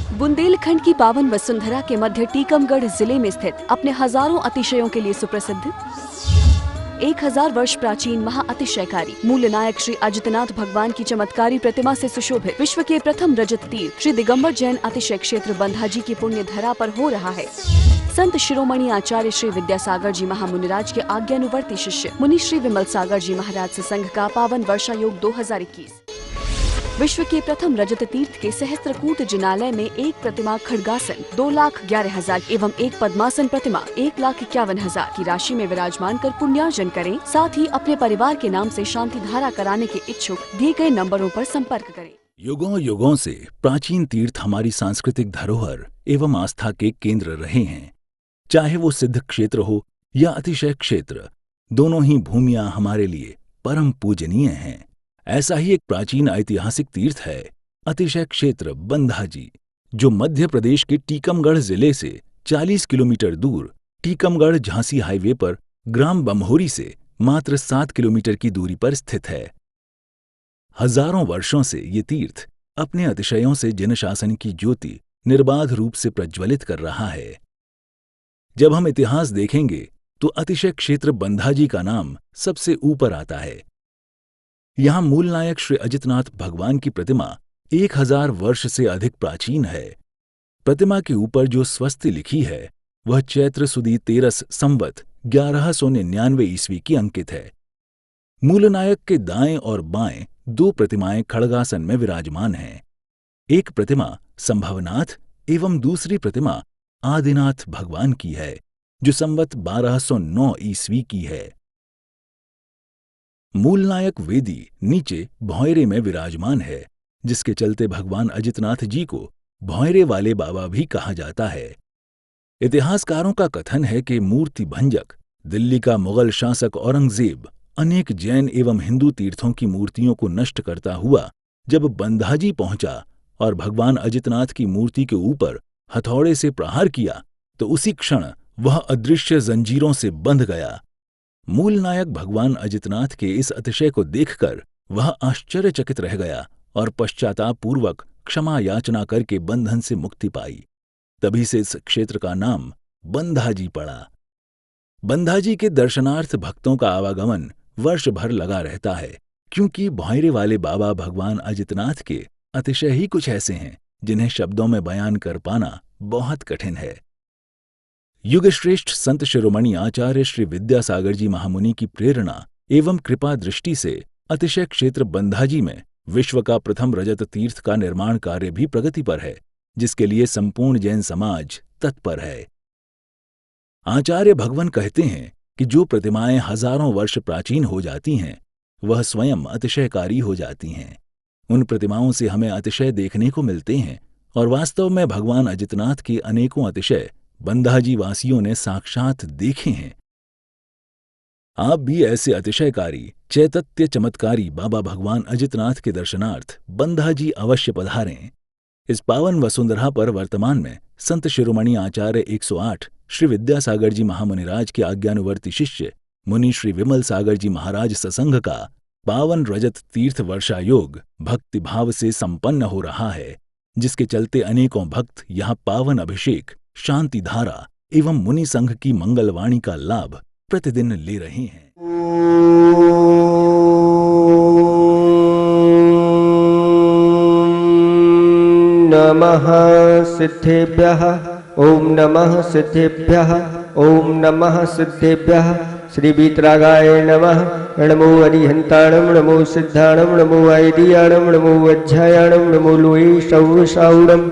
बुंदेलखंड की पावन वसुंधरा के मध्य टीकमगढ़ जिले में स्थित अपने हजारों अतिशयों के लिए सुप्रसिद्ध 1000 वर्ष प्राचीन महाअतिशयकारी मूल नायक श्री अजितनाथ भगवान की चमत्कारी प्रतिमा से सुशोभित विश्व के प्रथम रजत तीर्थ श्री दिगंबर जैन अतिशय क्षेत्र बंधाजी की पुण्य धरा पर हो रहा है। संत शिरोमणि आचार्य श्री विद्यासागर जी महामुनिराज के आज्ञानुवर्ती शिष्य मुनि श्री विमल सागर जी महाराज सत्संग का पावन वर्षा योग 2021 विश्व के प्रथम रजत तीर्थ के सहस्त्रकूट जिनालय में एक प्रतिमा खड्गासन 2,11,000 एवं एक पद्मासन प्रतिमा 1,51,000 की राशि में विराजमान कर पुण्यार्जन करें। साथ ही अपने परिवार के नाम से शांति धारा कराने के इच्छुक दिए गए नंबरों पर संपर्क करें। युगों युगों से प्राचीन तीर्थ हमारी सांस्कृतिक धरोहर एवं आस्था के केंद्र रहे हैं। चाहे वो सिद्ध क्षेत्र हो या अतिशय क्षेत्र, दोनों ही भूमियां हमारे लिए परम पूजनीय हैं। ऐसा ही एक प्राचीन ऐतिहासिक तीर्थ है अतिशय क्षेत्र बंधाजी, जो मध्य प्रदेश के टीकमगढ़ जिले से 40 किलोमीटर दूर टीकमगढ़ झांसी हाईवे पर ग्राम बम्होरी से मात्र 7 किलोमीटर की दूरी पर स्थित है। हजारों वर्षों से ये तीर्थ अपने अतिशयों से जनशासन की ज्योति निर्बाध रूप से प्रज्वलित कर रहा है। जब हम इतिहास देखेंगे तो अतिशय क्षेत्र बंधाजी का नाम सबसे ऊपर आता है। यहां मूल नायक श्री अजितनाथ भगवान की प्रतिमा 1000 वर्ष से अधिक प्राचीन है। प्रतिमा के ऊपर जो स्वस्ति लिखी है वह चैत्र सुदी 13 संवत 1199 ईस्वी की अंकित है। मूल नायक के दाएं और बाएं दो प्रतिमाएं खड्गासन में विराजमान हैं। एक प्रतिमा संभवनाथ एवं दूसरी प्रतिमा आदिनाथ भगवान की है, जो संवत 1209 ईस्वी की है। मूल नायक वेदी नीचे भौयरे में विराजमान है, जिसके चलते भगवान अजितनाथ जी को भौयरे वाले बाबा भी कहा जाता है। इतिहासकारों का कथन है कि मूर्ति भंजक दिल्ली का मुगल शासक औरंगजेब अनेक जैन एवं हिंदू तीर्थों की मूर्तियों को नष्ट करता हुआ जब बंधाजी पहुंचा और भगवान अजितनाथ की मूर्ति के ऊपर हथौड़े से प्रहार किया तो उसी क्षण वह अदृश्य जंजीरों से बंध गया। मूल नायक भगवान अजितनाथ के इस अतिशय को देखकर वह आश्चर्यचकित रह गया और पश्चाताप पूर्वक क्षमा याचना करके बंधन से मुक्ति पाई। तभी से इस क्षेत्र का नाम बंधाजी पड़ा। बंधाजी के दर्शनार्थ भक्तों का आवागमन वर्ष भर लगा रहता है, क्योंकि भौयरे वाले बाबा भगवान अजितनाथ के अतिशय ही कुछ ऐसे हैं जिन्हें शब्दों में बयान कर पाना बहुत कठिन है। युगश्रेष्ठ संत शिरोमणि आचार्य श्री विद्यासागर जी महामुनि की प्रेरणा एवं कृपा दृष्टि से अतिशय क्षेत्र बंधाजी में विश्व का प्रथम रजत तीर्थ का निर्माण कार्य भी प्रगति पर है, जिसके लिए संपूर्ण जैन समाज तत्पर है। आचार्य भगवान कहते हैं कि जो प्रतिमाएं हजारों वर्ष प्राचीन हो जाती हैं वह स्वयं अतिशयकारी हो जाती हैं। उन प्रतिमाओं से हमें अतिशय देखने को मिलते हैं और वास्तव में भगवान अजितनाथ के अनेकों अतिशय बंधाजी वासियों ने साक्षात देखे हैं। आप भी ऐसे अतिशयकारी चैतत्य चमत्कारी बाबा भगवान अजितनाथ के दर्शनार्थ बंधाजी अवश्य पधारें। इस पावन वसुंधरा पर वर्तमान में संत शिरोमणि आचार्य 108 श्री विद्यासागर जी महामुनिराज के आज्ञानुवर्ती शिष्य मुनि श्री विमल सागर जी महाराज सत्संग का पावन रजत तीर्थ वर्षा योग भक्ति भाव से संपन्न हो रहा है, जिसके चलते अनेकों भक्त यहाँ पावन अभिषेक, शांति धारा एवं मुनि संघ की मंगलवाणी का लाभ प्रतिदिन ले रहे हैं। नमः सिद्धेभ्यः ओम नमः सिद्धेभ्यः ओम नमः सिद्धेभ्यः। श्री वीतरागाय नमः। नमो अरिहंताणं नमो सिद्धाणं नमो ऐदियाणं नमो वज्रायाणं नमो लोये सौरसाउणं।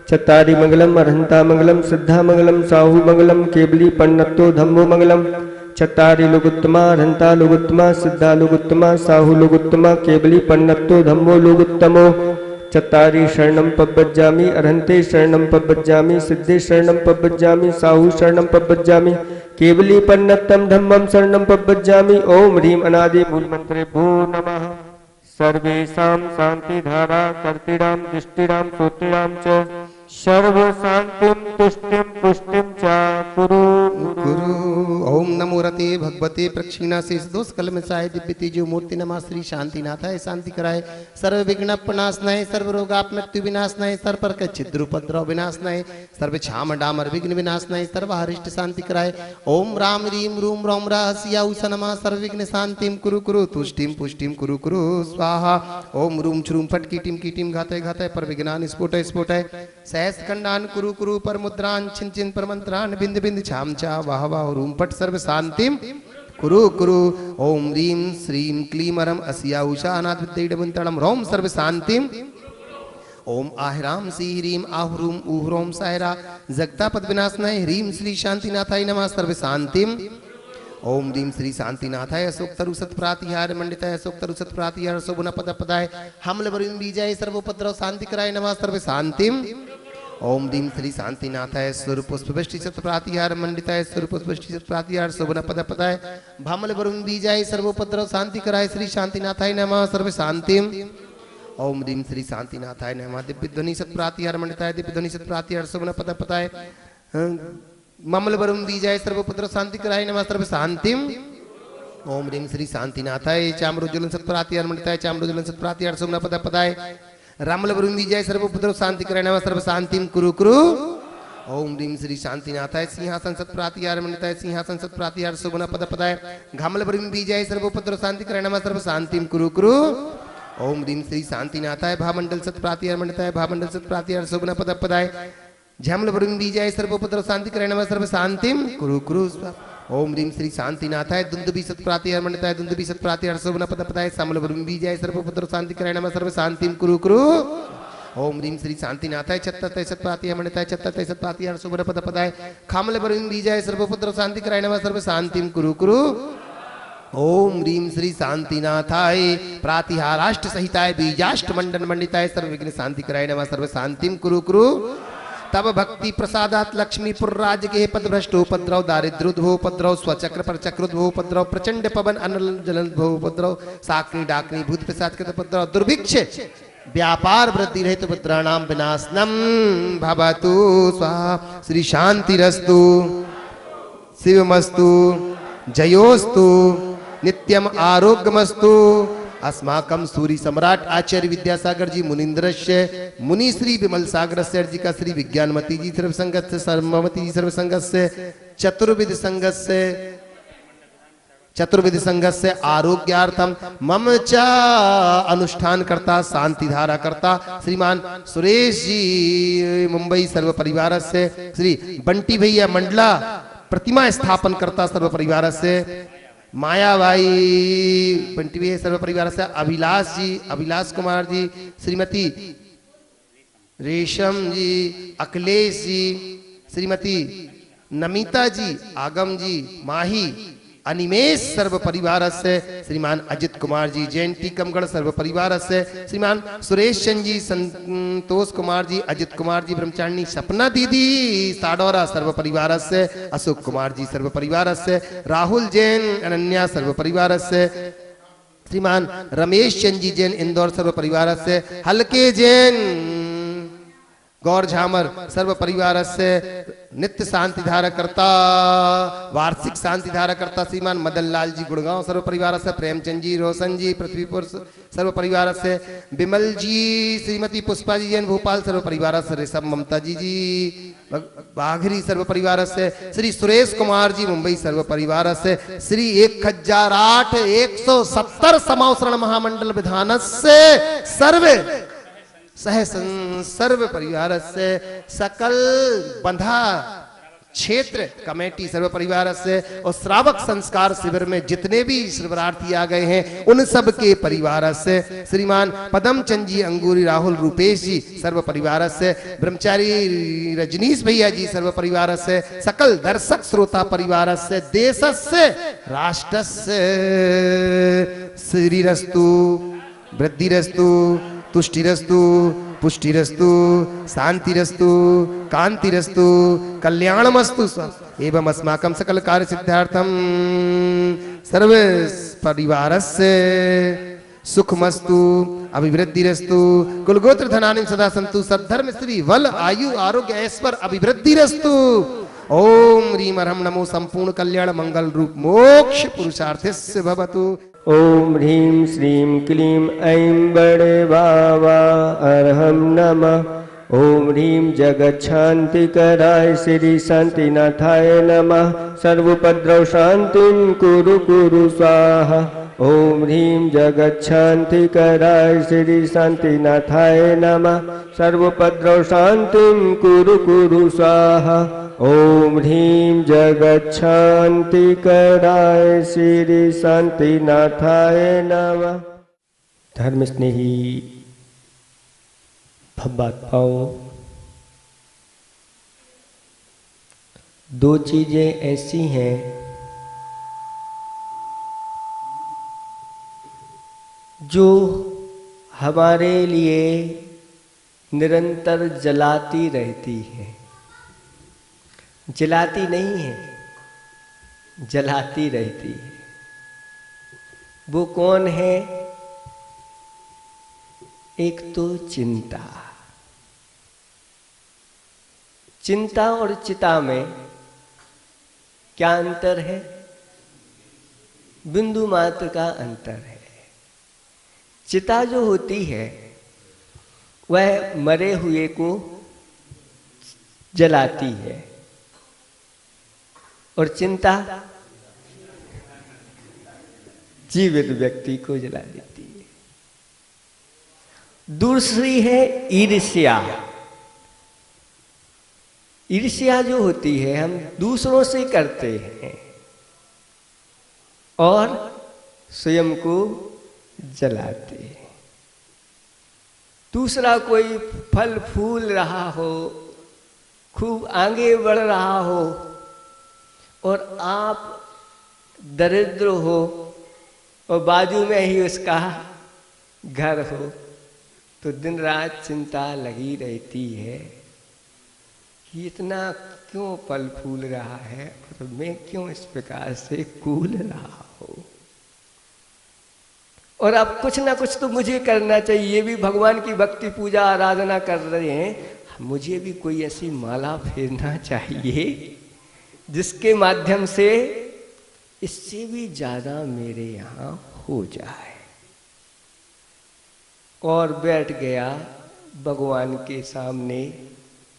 चत्तारि मंगलम अर्हंता मंगलम सिद्धा मंगलम साहु मंगलम केवली पन्नतो धम्मो मंगलम। चत्तारि लोगुत्तमा अर्हंता लोगुत्तमा सिद्धा लोगुत्तमा साहु लोगुत्तमा केवली पन्नतो धम्मो लोगुत्तमो। चत्तारि शरणं पब्बज्जामि अर्हन्ते शरणं पब्बज्जामि सिद्धे शरणं पब्बज्जामि साहु शरणं पब्बज्जामि केवली पन्नतम धम्मं शरणं पब्बज्जामि। ओम ह्रीं अनादि मूलमंत्रे भो नमः। सर्वेषां शांतिधारा कर्तिरां दृष्टिरां श्रोत्रिरां च सर्व शांतिं तुष्टिं पुष्टिं च कुरु गुरु। ओम नमो रते भगवते प्रक्षिणा से दोष कलमसाय दिव्य तेजो मूर्ति नमः श्री शांतिनाथाय शांति कराय सर्व विघ्न प्रनाशनाय सर्व रोगाप मृत्यु विनाशनाय सर्व पर छिद्र उपद्रव विनाशनाय सर्व छाम डामर विघ्न विनाशनाय सर्व हरिष्ट शांति कराय। ओम राम रीम रूम रोम रहस्या उस नमः सर्व विघ्न शांतिम कुरु कुरु तुष्टिम पुष्टिम कुरु कुरु स्वाहा। ओम रूम छ्रूम फट कीटिम घातय घातय पर विघ्नान स्फोटय स्फोटय सहस खंडान कुरु कुरु पर मुद्रान छिन छिन पर मंत्रान बिंद बिंद छाम चा वाह वाह रूम पट सर्व शांतिम कुरु कुरु। ओम रीम श्रीम क्लीम अरम अस्या उषा अनाथ विद्यडमंतरणम रोम सर्व शांतिम। ओम आहिराम सी ह्रीम आहुरूम उहरोम सायरा जगता पद विनाशनाय ह्रीम श्री शांतिनाथाय नमः सर्व शांतिम। ओम रीम श्री शांतिनाथाय अशोक तरु सत प्रातिहार मंडिताय अशोक तरु सत प्रातिहार शोभन पद पदाय हमल बरिम बीजाय सर्वोपद्रव शांति कराय नमः सर्व शांतिम। ओम रीम श्री शांतिनाथाय स्वरूप पुष्पवृष्टि सत प्रातिहार मंडिताय स्वरूप पुष्पवृष्टि सत प्रातिहार शोभन पद पदाय भमल वरुण बीजाय सर्वोपद्रव शांति कराय श्री शांतिनाथाय नमः सर्व शांतिम। ओम रीम श्री शांतिनाथाय नमः दिव्य ध्वनि सत प्रातिहार मंडिताय दिव्य ध्वनि सत प्रातिहार शोभन पद पदाय ममल वरुण बीजाय सर्वोपद्रव शांति कराय नमः सर्व शांतिम। ओम रीम श्री शांतिनाथाय चाम्रोज्वलन सत प्रातिहार मंडिताय चाम्रोज्वलन सत प्रातिहार शोभन पद पदाय रामल वरुण विजय सर्वपुत्र शांति कराय नमः सर्व शांतिम कुरु कुरु। ओम रीम श्री शांतिनाथाय सिंहासन सत प्रातिहार मंडिताय सिंहासन सत प्रातिहार शोभन पद पदाय घामल वरुण विजय सर्वपुत्र शांति कराय नमः सर्व शांतिम कुरु कुरु। ओम रीम श्री शांतिनाथाय भामंडल सत प्रातिहार मंडिताय भामंडल सत प्रातिहार शोभन पद पदाय झमल वरुण विजय सर्वपुत्र शांति कराय नमः सर्व शांतिम कुरु कुरु। ओम रीम श्री शांतिनाथाय दुंदुबी सत प्रातिहार मंडिताय दुंदुबी सत प्रातिहार शोभन पद पदाय समल वरुण विजय सर्वपुत्र शांति कराय नमः सर्व शांतिम कुरु कुरु। ओम रीम श्री शांतिनाथाय छत्तर सत प्रातिहार मंडिताय छत्तर सत प्रातिहार शोभन पद पदाय खामल वरुण विजय सर्वपुत्र शांति कराय नमः सर्व शांतिम कुरु कुरु। ओम रीम श्री शांतिनाथाय प्रातिहाराष्ट सहिताय बीजाष्ट मंडन मंडिताय सर्व विघ्न शांति कराय नमः सर्व शांतिम कुरु कुरु। तब भक्ति प्रसादात लक्ष्मीपुर राज के पदभ्रष्टोपद्रव दारिद्रोद्भवोपद्रव स्वचक्र पर चक्रोद्भवोपद्रव प्रचंड पवन अनल जलोद्भवोपद्रव साकरी डाकनी भूत प्रसाद कृतोपद्रव दुर्भिक्ष व्यापार वृद्धि रहित उपद्रवाणां विनाशनम भवतु स्वाहा। श्री शांतिरस्तु शिवमस्तु जयोस्तु नित्यम आरोग्यमस्तु। अस्माकं सूरी सम्राट आचार्य विद्यासागर जी मुनीन्द्रस्य मुनि श्री विमल सागर जी का श्री विज्ञानमती जी सर्व संगत से सर्वमती जी सर्व संगत से चतुर्विध संगत से आरोग्यार्थम मम च अनुष्ठान करता शांति धारा करता श्रीमान सुरेश जी मुंबई सर्व परिवार से श्री बंटी भैया मंडला प्रतिमा स्थापन करता सर्व परिवार से मायाबाई पंटवी सर्व परिवार से अभिलाष जी अभिलाष कुमार जी श्रीमती रेशम जी अखिलेश जी श्रीमती नमिता जी आगम जी माही अनिमेश सर्व परिवार से श्रीमान अजित कुमार जी जैन टीकमगढ़ सर्व परिवार से श्रीमान सुरेश चंद जी संतोष कुमार जी अजित कुमार जी ब्रह्मचारिणी सपना दीदी साडोरा सर्व परिवार से अशोक कुमार जी सर्व परिवार से राहुल जैन अनन्या सर्व परिवार से श्रीमान रमेश चंद जी जैन इंदौर सर्व परिवार से हल्के जैन गौर झामर सर्व परिवार से नित्य शांति धारा करता वार्षिक शांति धारा करता श्रीमान मदन लाल जी गुड़गांव सर्व परिवार से प्रेमचंद जी रोशन जी पृथ्वीपुर सर्व परिवार से विमल जी श्रीमती पुष्पा जी जैन भोपाल सर्व परिवार से ऋषभ ममता जी बाघरी सर्व परिवार से श्री सुरेश कुमार जी मुंबई सर्व परिवार से श्री 1008-170 समावसरण महामंडल विधान से सर्व परिवार से सकल बंधा क्षेत्र कमेटी सर्व परिवार से और श्रावक संस्कार शिविर में जितने भी शिविरार्थी आ गए हैं उन सब के परिवार से श्रीमान पदम चंद जी अंगूरी राहुल रूपेश जी सर्व परिवार से ब्रह्मचारी रजनीश भैया जी सर्व परिवार से सकल दर्शक श्रोता परिवार से देश से राष्ट्र से श्रीरस्तु वृद्धिरस्तु तुष्टिरस्तु पुष्टिरस्तु शांतिरस्तु कांतिरस्तु कल्याणमस्तु एवं अस्माकं सकल कार्य सिद्धार्थम सर्व परिवारस्य सुखमस्तु अभिवृद्धिरस्तु कुलगोत्र धनानि सदा सन्तु सद्धर्म श्री वल आयु आरोग्य ऐश्वर्य अभिवृद्धिरस्तु। ओम ह्रीम हरम नमो संपूर्ण कल्याण मंगल रूप मोक्ष पुरुषार्थस्य भवतु। ओम ह्रीं श्रीं क्लीं ऐं बड़े बाबा अरहम नमः। ओम ह्रीं जगत शांति कराय श्री शांतिनाथाय नमः। सर्वोपद्रव शांतिं कुरु कुरु स्वाहा। ओम ह्रीं जगत शांति कराय श्री शांतिनाथाय नमः। सर्वोपद्रव शांतिं कुरु कुरु स्वाहा। ओम ह्रीं जगत शांति कराय श्री शांतिनाथाय नमः। धर्म स्नेही भक्तों, दो चीजें ऐसी हैं जो हमारे लिए निरंतर जलाती रहती हैं। जलाती नहीं है, जलाती रहती है। वो कौन है? एक तो चिंता। चिंता और चिता में क्या अंतर है? बिंदु मात्र का अंतर है। चिता जो होती है वह मरे हुए को जलाती है और चिंता जीवित व्यक्ति को जला देती है। दूसरी है ईर्ष्या। ईर्ष्या जो होती है हम दूसरों से करते हैं और स्वयं को जलाते हैं। दूसरा कोई फल फूल रहा हो, खूब आगे बढ़ रहा हो और आप दरिद्र हो और बाजू में ही उसका घर हो, तो दिन रात चिंता लगी रहती है कि इतना क्यों फल फूल रहा है और मैं क्यों इस प्रकार से कूल रहा हूं। और अब कुछ ना कुछ तो मुझे करना चाहिए। ये भी भगवान की भक्ति पूजा आराधना कर रहे हैं, मुझे भी कोई ऐसी माला फेरना चाहिए जिसके माध्यम से इससे भी ज्यादा मेरे यहाँ हो जाए। और बैठ गया भगवान के सामने,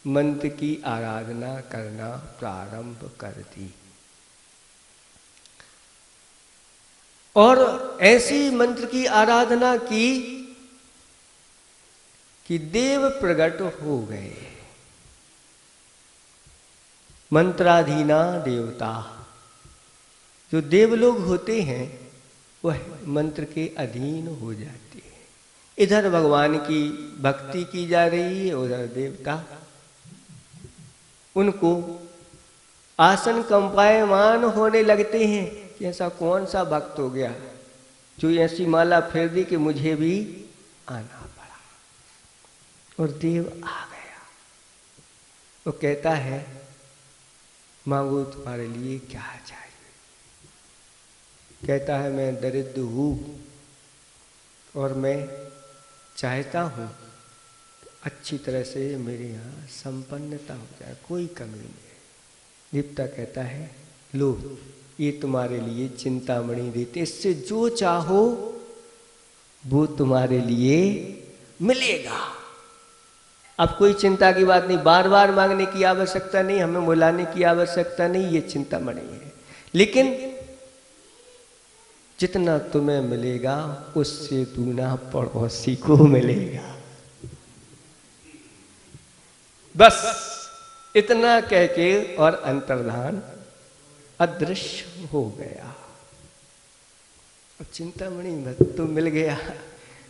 मंत्र की आराधना करना प्रारंभ कर दी। और ऐसी मंत्र की आराधना की कि देव प्रकट हो गए। मंत्राधीना देवता, जो देवलोग होते हैं वह मंत्र के अधीन हो जाते हैं। इधर भगवान की भक्ति की जा रही है, उधर देवता उनको आसन कंपायमान होने लगते हैं कि ऐसा कौन सा भक्त हो गया जो ऐसी माला फेर दी कि मुझे भी आना पड़ा। और देव आ गया। वो कहता है मांगो तुम्हारे लिए क्या चाहिए। कहता है मैं दरिद्र हूं और मैं चाहता हूं अच्छी तरह से मेरे यहाँ संपन्नता हो जाए, कोई कमी नहीं। देवता कहता है लो ये तुम्हारे लिए चिंतामणि देते, इससे जो चाहो वो तुम्हारे लिए मिलेगा। अब कोई चिंता की बात नहीं, बार बार मांगने की आवश्यकता नहीं, हमें बुलाने की आवश्यकता नहीं, ये चिंतामणि है। लेकिन जितना तुम्हें मिलेगा उससे दूना पड़ोसी को मिलेगा। बस इतना कह के और अंतर्धान अदृश्य हो गया। अब चिंतामणि भक्त तो मिल गया,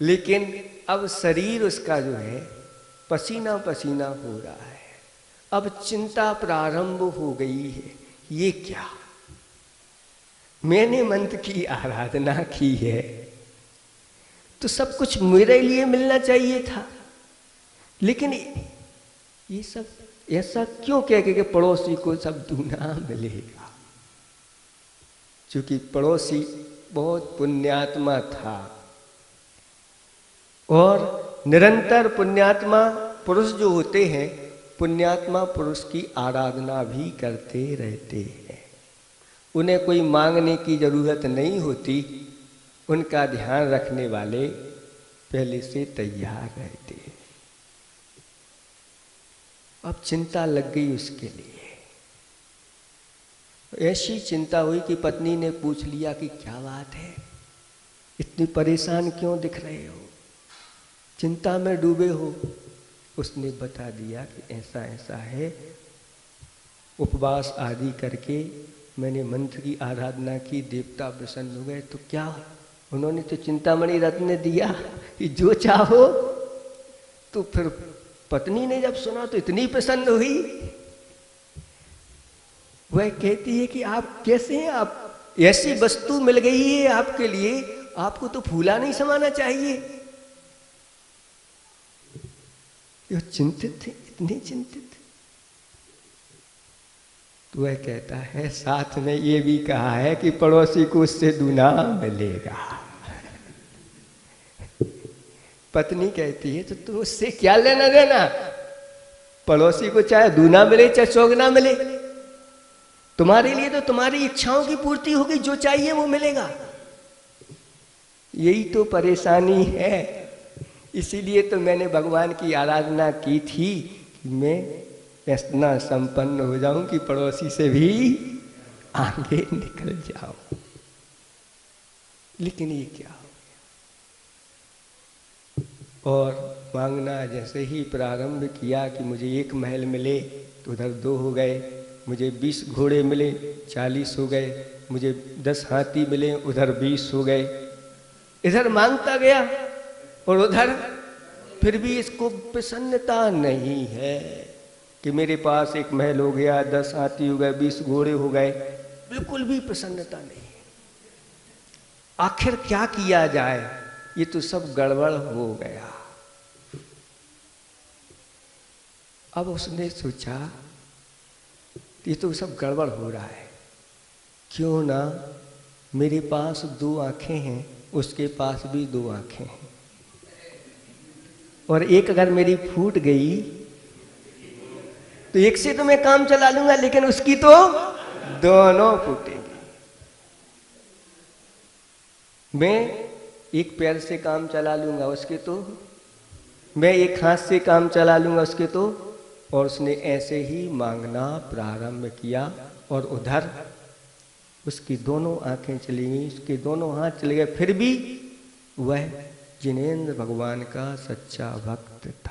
लेकिन अब शरीर उसका जो है पसीना पसीना हो रहा है। अब चिंता प्रारंभ हो गई है, ये क्या, मैंने मंत्र की आराधना की है तो सब कुछ मेरे लिए मिलना चाहिए था, लेकिन ये सब ऐसा क्यों कह के पड़ोसी को सब दूना मिलेगा। क्योंकि पड़ोसी बहुत पुण्यात्मा था, और निरंतर पुण्यात्मा पुरुष जो होते हैं, पुण्यात्मा पुरुष की आराधना भी करते रहते हैं। उन्हें कोई मांगने की जरूरत नहीं होती, उनका ध्यान रखने वाले पहले से तैयार रहते हैं। अब चिंता लग गई उसके लिए। ऐसी चिंता हुई कि पत्नी ने पूछ लिया कि क्या बात है, इतनी परेशान क्यों दिख रहे हो, चिंता में डूबे हो। उसने बता दिया कि ऐसा ऐसा है, उपवास आदि करके मैंने मंत्र की आराधना की, देवता प्रसन्न हो गए। तो क्या, उन्होंने तो चिंतामणि रत्न दिया कि जो चाहो। तो फिर पत्नी ने जब सुना तो इतनी प्रसन्न हुई, वह कहती है कि आप कैसे हैं, आप ऐसी वस्तु मिल गई है आपके लिए, आपको तो फूला नहीं समाना चाहिए। ये चिंतित थे, इतनी चिंतित। तो वह कहता है साथ में ये भी कहा है कि पड़ोसी को उससे दूना मिलेगा। पत्नी कहती है तो तुम उससे क्या लेना देना, पड़ोसी को चाहे दूना मिले चाहे चौगुना मिले, तुम्हारे लिए तो तुम्हारी इच्छाओं की पूर्ति होगी, जो चाहिए वो मिलेगा। यही तो परेशानी है, इसीलिए तो मैंने भगवान की आराधना की थी कि मैं इतना संपन्न हो जाऊं कि पड़ोसी से भी आगे निकल जाऊं। लेकिन ये क्या हो गया। और मांगना जैसे ही प्रारंभ किया कि मुझे 1 महल मिले तो उधर 2 हो गए, मुझे 20 घोड़े मिले 40 हो गए, मुझे 10 हाथी मिले उधर 20 हो गए। इधर मांगता गया और उधर फिर भी इसको प्रसन्नता नहीं है कि मेरे पास 1 महल हो गया, 10 हाथी हो गए, 20 घोड़े हो गए, बिल्कुल भी प्रसन्नता नहीं है। आखिर क्या किया जाए, ये तो सब गड़बड़ हो गया। अब उसने सोचा ये तो सब गड़बड़ हो रहा है, क्यों ना मेरे पास 2 आंखें हैं, उसके पास भी 2 आंखें हैं, और एक अगर मेरी फूट गई तो एक से तो मैं काम चला लूंगा, लेकिन उसकी तो दोनों फूटेंगी। मैं एक पैर से काम चला लूंगा, उसके तो, मैं एक हाथ से काम चला लूंगा, उसके तो। और उसने ऐसे ही मांगना प्रारंभ किया और उधर उसकी दोनों आंखें चली गई, उसके दोनों हाथ चले गए, फिर भी वह जिनेंद्र भगवान का सच्चा भक्त था।